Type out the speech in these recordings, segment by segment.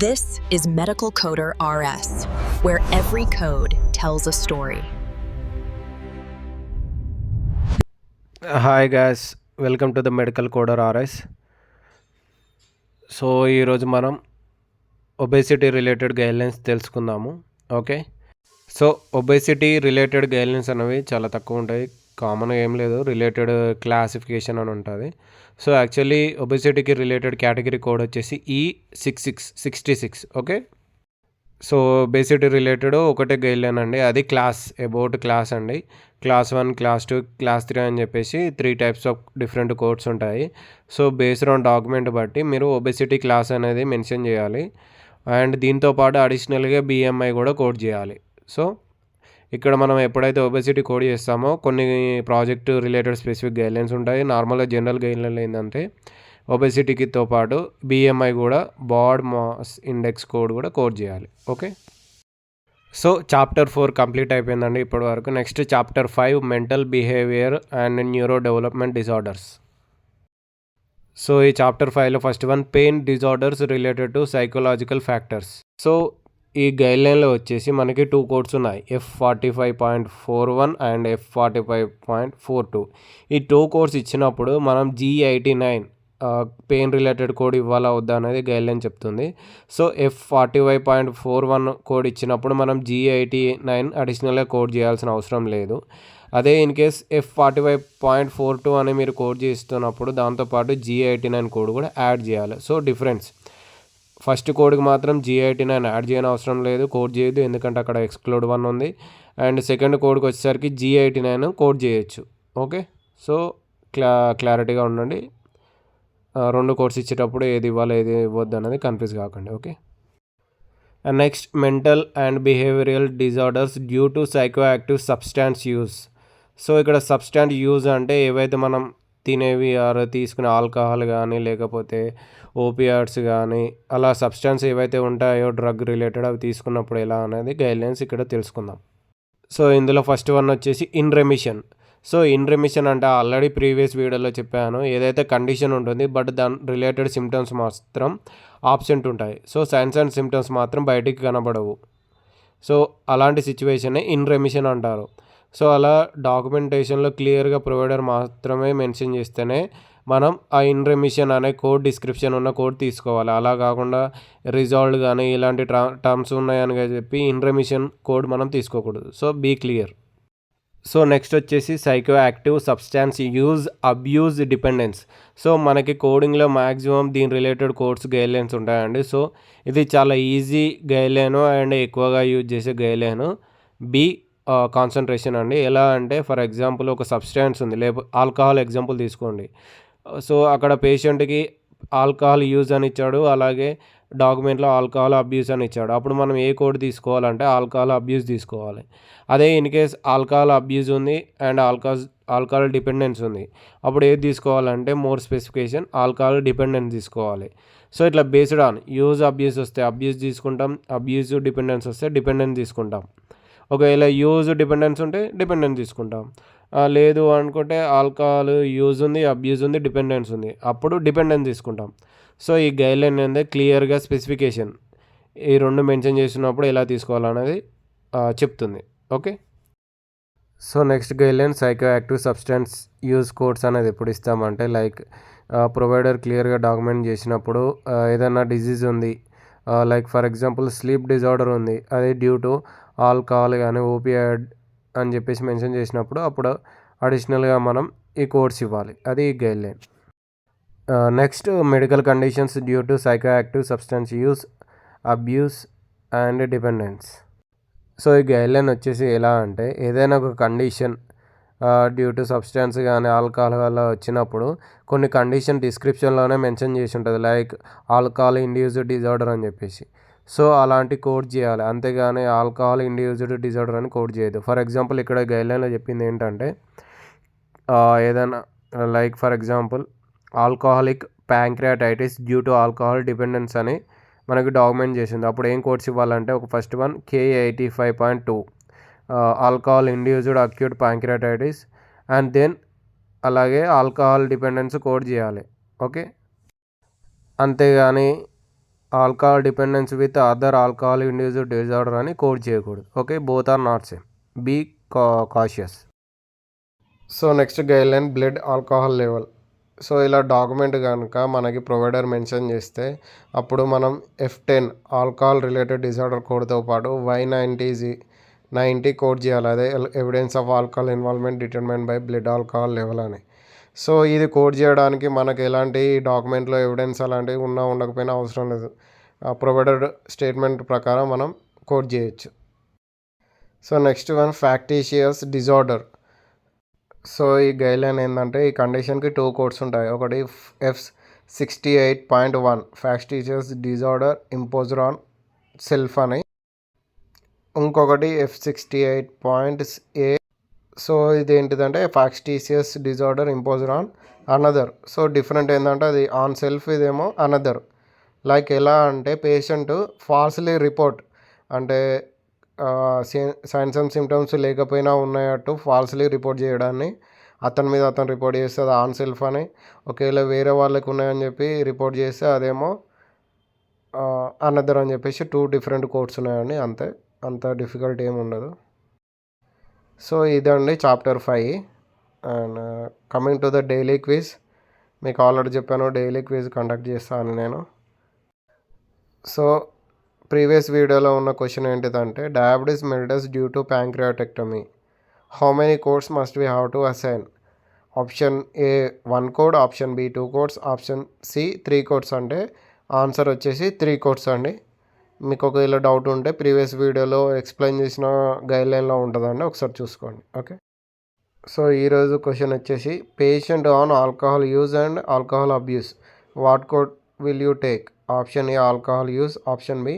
This is Medical Coder RS, where every code tells a story. Hi guys, welcome to the medical కోడర్ RS. So ఈరోజు మనం obesity related guidelines తెలుసుకుందాము. Okay, so obesity related guidelines అనేవి చాలా తక్కువ ఉంటాయి. కామన్గా ఏం లేదు, రిలేటెడ్ క్లాసిఫికేషన్ అని ఉంటుంది. సో యాక్చువల్లీ ఒబేసిటీకి రిలేటెడ్ కేటగిరీ కోడ్ వచ్చేసి E6666. Okay, so obesity related ఒకటే గైడ్లైన్ అండి, అది అబౌట్ క్లాస్ అండి. క్లాస్ 1, క్లాస్ 2, క్లాస్ 3 అని చెప్పేసి 3 టైప్స్ ఆఫ్ డిఫరెంట్ కోడ్స్ ఉంటాయి. సో బేస్డ్ ఆన్ డాక్యుమెంట్ బట్టి మీరు ఒబేసిటీ క్లాస్ అనేది మెన్షన్ చేయాలి. అండ్ దీంతోపాటు అడిషనల్గా BMI కూడా కోడ్ చేయాలి. సో ఇక్కడ మనం ఎప్పుడైతే ఒబేసిటీ కోడ్ చేస్తామో కొన్ని ప్రాజెక్ట్ రిలేటెడ్ స్పెసిఫిక్ గైడ్లైన్స్ ఉంటాయి. నార్మల్గా జనరల్ గైడ్లైన్ ఏంటంటే ఒబేసిటీతో పాటు BMI కూడా, బాడీ మాస్ ఇండెక్స్ కోడ్ కూడా కోడ్ చేయాలి. ఓకే, సో చాప్టర్ 4 కంప్లీట్ అయిపోయిందండి ఇప్పటి వరకు. Next chapter 5 mental behaviour and neuro development disorders. So ఈ చాప్టర్ 5లో first one pain disorders related to psychological factors. So ఈ గైడ్లైన్లో వచ్చేసి మనకి 2 కోడ్స్ ఉన్నాయి, F45.41 అండ్ F45.42. ఈ 2 కోడ్స్ ఇచ్చినప్పుడు మనం G89 పెయిన్ రిలేటెడ్ కోడ్ ఇవ్వాలా వద్దా అనేది గైడ్లైన్ చెప్తుంది. సో F45.41 కోడ్ ఇచ్చినప్పుడు మనం G89 అడిషనల్గా కోడ్ చేయాల్సిన అవసరం లేదు. అదే ఇన్ కేస్ F45.42 అని మీరు కోడ్ చేస్తున్నప్పుడు దాంతోపాటు G89 కోడ్ కూడా యాడ్ చేయాలి. సో డిఫరెన్స్, ఫస్ట్ కోడ్కి మాత్రం G89 యాడ్ చేయని అవసరం లేదు, కోడ్ చేయొద్దు, ఎందుకంటే అక్కడ ఎక్స్క్లూడ్ 1 ఉంది. అండ్ సెకండ్ కోడ్కి వచ్చేసరికి G89 కోడ్ చేయొచ్చు. ఓకే, సో క్లారిటీగా ఉండండి. 2 కోడ్స్ ఇచ్చేటప్పుడు ఏది ఇవ్వాలి ఏది ఇవ్వద్దు అనేది కన్ఫ్యూజ్ కాకండి. Okay, and next mental and behavioural disorders due to psychoactive substance use. So ఇక్కడ సబ్స్టాన్స్ యూజ్ అంటే ఏవైతే మనం తినేవి తీసుకునే ఆల్కహాల్ కానీ లేకపోతే ఓపియాడ్స్ కానీ అలా సబ్స్టాన్స్ ఏవైతే ఉంటాయో డ్రగ్ రిలేటెడ్ అవి తీసుకున్నప్పుడు ఎలా అనేది గైడ్లైన్స్ ఇక్కడ తెలుసుకుందాం. సో ఇందులో ఫస్ట్ వన్ వచ్చేసి in remission. So in remission అంటే ఆల్రెడీ ప్రీవియస్ వీడియోలో చెప్పాను, ఏదైతే కండిషన్ ఉంటుంది బట్ దాని రిలేటెడ్ సిమ్టమ్స్ మాత్రం ఆబ్సెంట్ ఉంటాయి. సో సైన్స్ అండ్ సిమ్టమ్స్ మాత్రం బయటికి కనబడవు. సో అలాంటి సిచ్యువేషన్నే ఇన్ రెమిషన్ అంటారు. సో అలా డాక్యుమెంటేషన్లో క్లియర్గా ప్రొవైడర్ మాత్రమే మెన్షన్ చేస్తేనే మనం ఆ ఇన్ రెమిషన్ అనే కోడ్ డిస్క్రిప్షన్ ఉన్న కోడ్ తీసుకోవాలి. అలా కాకుండా రిజాల్వ్డ్ కానీ ఇలాంటి టర్మ్స్ ఉన్నాయని చెప్పి ఇన్ రెమిషన్ కోడ్ మనం తీసుకోకూడదు. So be clear. So next వచ్చేసి psycho active substance use abuse dependence. So మనకి కోడింగ్లో మ్యాక్సిమం దీని రిలేటెడ్ కోడ్స్ గైడ్లైన్స్ ఉంటాయండి. సో ఇది చాలా ఈజీ గైడ్లైను అండ్ ఎక్కువగా యూజ్ చేసే గైడ్లైను. బి కాన్సన్ట్రేషన్ అండి. ఎలా అంటే ఫర్ ఎగ్జాంపుల్ ఒక సబ్స్టాన్స్ ఉంది, లేకపోతే ఆల్కహాల్ ఎగ్జాంపుల్ తీసుకోండి. సో అక్కడ పేషెంట్కి ఆల్కహాల్ యూజ్ అని ఇచ్చాడు, అలాగే డాక్యుమెంట్లో ఆల్కహాల్ అబ్యూస్ అని ఇచ్చాడు. అప్పుడు మనం ఏ కోడ్ తీసుకోవాలంటే ఆల్కహాల్ అబ్యూస్ తీసుకోవాలి. అదే ఇన్ కేస్ ఆల్కహాల్ అబ్యూస్ ఉంది అండ్ ఆల్కహాల్ డిపెండెన్స్ ఉంది, అప్పుడు ఏది తీసుకోవాలంటే మోర్ స్పెసిఫికేషన్ ఆల్కహాల్ డిపెండెన్స్ తీసుకోవాలి. సో ఇట్లా బేస్డ్ ఆన్ యూజ్ అబ్యూస్ వస్తే అబ్యూస్ తీసుకుంటాం, అబ్యూస్ డిపెండెన్స్ వస్తే డిపెండెన్స్ తీసుకుంటాం. ఒకవేళ యూజ్ డిపెండెన్స్ ఉంటే డిపెండెన్స్ తీసుకుంటాం, లేదు అనుకుంటే ఆల్కహాల్ యూజ్ ఉంది, అబ్యూజ్ ఉంది, డిపెండెన్స్ ఉంది, అప్పుడు డిపెండెన్స్ తీసుకుంటాం. సో ఈ గైడ్లైన్ అనేది క్లియర్గా స్పెసిఫికేషన్ ఈ 2 మెన్షన్ చేసినప్పుడు ఎలా తీసుకోవాలనేది చెప్తుంది. Okay, so next guideline psycho active substance use codes అనేది ఎప్పుడు ఇస్తామంటే లైక్ ప్రొవైడర్ క్లియర్గా డాక్యుమెంట్ చేసినప్పుడు ఏదైనా డిజీజ్ ఉంది, like for example sleep disorder ఉంది, అది డ్యూ టు ఆల్కహాల్ కానీ ఓపియాడ్ అని చెప్పేసి మెన్షన్ చేసినప్పుడు అప్పుడు అడిషనల్గా మనం ఈ కోడ్స్ ఇవ్వాలి. అది ఈ guideline. Next medical conditions due to psycho active substance use abuse and dependence. So ఈ గైడ్లైన్ వచ్చేసి ఎలా అంటే ఏదైనా ఒక కండిషన్ డ్యూ టు సబ్స్టెన్స్ కానీ ఆల్కహాల్ వల్ల వచ్చినప్పుడు కొన్ని కండిషన్ డిస్క్రిప్షన్లోనే మెన్షన్ చేసి ఉంటుంది, లైక్ ఆల్కహాల్ ఇండ్యూస్డ్ డిజార్డర్ అని చెప్పేసి. సో అలాంటి కోడ్ చేయాలి, అంతేగాని ఆల్కహాల్ ఇండ్యూస్డ్ డిజార్డర్ అని కోడ్ చేయదు. ఫర్ ఎగ్జాంపుల్ ఇక్కడ గైడ్లైన్లో చెప్పింది ఏంటంటే ఏదైనా like for example alcoholic pancreatitis due to alcohol dependence అని మనకి డాక్యుమెంట్ చేసింది. అప్పుడు ఏం కోడ్స్ ఇవ్వాలంటే ఒక first one K85.2 alcohol induced acute pancreatitis and then అలాగే ఆల్కహాల్ డిపెండెన్స్ కోడ్ చేయాలి. ఓకే, అంతేగాని alcohol dependence with other alcohol induced disorder అని కోడ్ చేయకూడదు. Okay, both are not same. Be cautious. So next guideline blood alcohol level. So ఇలా document కనుక మనకి provider mention చేస్తే అప్పుడు మనం F10 ఆల్కహాల్ రిలేటెడ్ డిజార్డర్ కోడ్తో పాటు Y90 కోడ్ చేయాలి. అదే evidence of alcohol involvement determined by blood alcohol level అని. సో ఇది కోడ్ చేయడానికి మనకు ఎలాంటి డాక్యుమెంట్లో ఎవిడెన్స్ అలాంటివి ఉన్నా ఉండకపోయినా అవసరం లేదు. ప్రొవైడర్ స్టేట్మెంట్ ప్రకారం మనం కోడ్ చేయొచ్చు. So next one factitious disorder. So ఈ గైడ్లైన్ ఏంటంటే ఈ కండిషన్కి 2 కోడ్స్ ఉంటాయి. ఒకటి F68.1 factitious disorder imposed on self అని, ఇంకొకటి F68.A. సో ఇది ఏంటిదంటే factitious disorder imposed on another. So different ఏంటంటే అది ఆన్ సెల్ఫ్, ఇదేమో అనదర్. లైక్ ఎలా అంటే పేషెంట్ ఫాల్స్లీ రిపోర్ట్, అంటే సైన్స్ అండ్ సిమ్టమ్స్ లేకపోయినా ఉన్నాయట్టు ఫాల్స్లీ రిపోర్ట్ చేయడాన్ని అతని మీద అతను రిపోర్ట్ చేస్తే అది ఆన్ సెల్ఫ్ అని, ఒకవేళ వేరే వాళ్ళకి ఉన్నాయని చెప్పి రిపోర్ట్ చేస్తే అదేమో అనదర్ అని చెప్పేసి 2 డిఫరెంట్ కోడ్స్ ఉన్నాయండి. అంత డిఫికల్ట్ ఏమి ఉండదు. సో ఇదండి chapter 5. And coming to the daily quiz. మీకు ఆల్రెడీ చెప్పాను డైలీ క్విజ్ కండక్ట్ చేస్తాను నేను. సో ప్రీవియస్ వీడియోలో ఉన్న క్వశ్చన్ ఏంటిదంటే diabetes mellitus due to pancreatectomy. How many codes must we have to assign? Option A 1 code, option B 2 codes, option C 3 codes. అంటే answer వచ్చేసి 3 codes అండి. మీకు ఒకవేళ డౌట్ ఉంటే ప్రీవియస్ వీడియోలో ఎక్స్ప్లెయిన్ చేసిన గైడ్లైన్లో ఉంటుందండి, ఒకసారి చూసుకోండి. ఓకే, సో ఈరోజు క్వశ్చన్ వచ్చేసి patient on alcohol use and alcohol abuse, what code will you take? Option A alcohol use, option B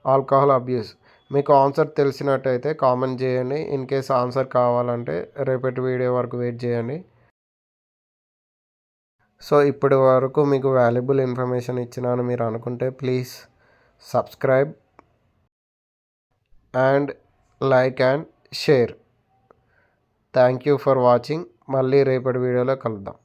alcohol abuse. మీకు ఆన్సర్ తెలిసినట్టయితే కామెంట్ చేయండి. ఇన్ కేస్ ఆన్సర్ కావాలంటే రేపటి వీడియో వరకు వెయిట్ చేయండి. సో ఇప్పటి వరకు మీకు వాల్యుబుల్ ఇన్ఫర్మేషన్ ఇచ్చినాను మీరు అనుకుంటే please subscribe and like and share. Thank you for watching. మళ్ళీ రేపటి వీడియోలో కలుద్దాం.